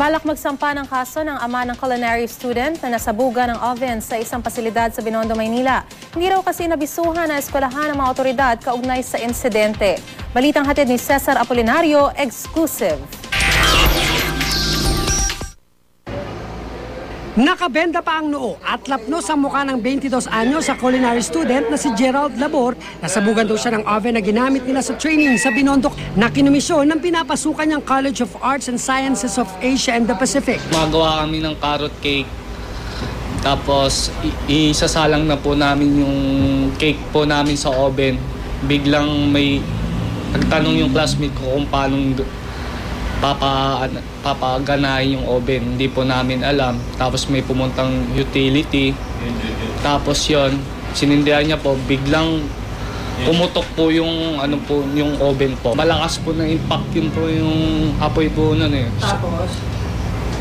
Balak magsampa ng kaso ng ama ng culinary student na nasabugan ng oven sa isang pasilidad sa Binondo, Maynila. Hindi raw kasi nabisuhan na eskwelahan ng mga otoridad kaugnay sa insidente. Balitang hatid ni Cesar Apolinario, exclusive. Nakabenda pa ang noo at lapnos ang mukha ng 22 anyos sa culinary student na si Gerald Labor. Nasabugan daw siya ng oven na ginamit nila sa training sa Binondo na kinumisyon ng pinapasukan niyang College of Arts and Sciences of Asia and the Pacific. Magawa kami ng carrot cake. Tapos isasalang na po namin yung cake po namin sa oven. Biglang may nagtanong yung classmate ko kung paano papaganahin yung oven. Hindi po namin alam. Tapos may pumuntang utility. Tapos yon, sinindihan niya po, biglang pumutok po yung yung oven po. Malakas po ng impact yun po yung apoy po nun eh. Tapos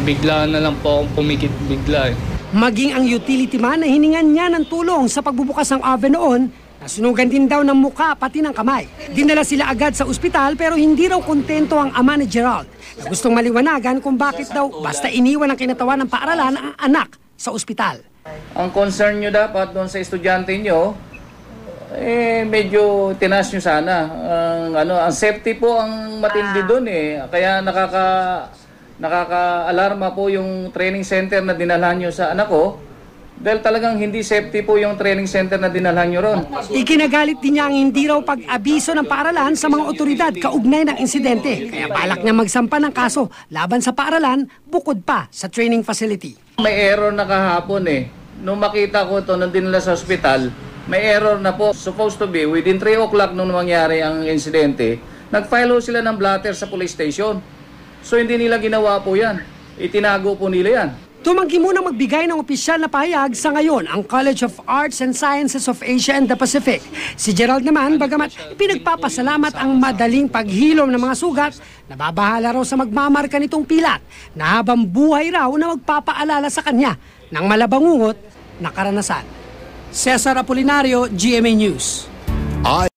bigla na lang po akong pumikit bigla eh. Maging ang utility man na hiningan niya ng tulong sa pagbubukas ng oven noon, nasunugan din daw ng muka pati ng kamay. Dinala sila agad sa ospital pero hindi raw kontento ang ama ni Gerald. Gustong maliwanagan kung bakit daw basta iniwan ang kinatawan ng paaralan ang anak sa ospital. Ang concern nyo dapat doon sa estudyante nyo, medyo tinas nyo sana. Ang safety po ang matindi doon eh. Kaya nakaka-alarma po yung training center na dinalhan nyo sa anak ko. Dahil talagang hindi safety po yung training center na dinalhan nyo ron. Ikinagalit din niya ang hindi raw pag-abiso ng paaralan sa mga otoridad kaugnay ng insidente. Kaya balak niya magsampa ng kaso laban sa paaralan bukod pa sa training facility. May error na kahapon eh. Nung makita ko ito, nung dinala sa ospital, may error na po. Supposed to be within 3 o'clock nung mangyari ang insidente, nag-file sila ng blatter sa police station. So hindi nila ginawa po yan. Itinago po nila yan. Tumanggi munang magbigay ng opisyal na pahayag sa ngayon ang College of Arts and Sciences of Asia and the Pacific. Si Gerald naman, bagamat pinagpapasalamat ang madaling paghilom ng mga sugat, nababahala raw sa magmamarka nitong pilat na habang buhay raw na magpapaalala sa kanya ng malabangungot na karanasan. Cesar Apolinario, GMA News.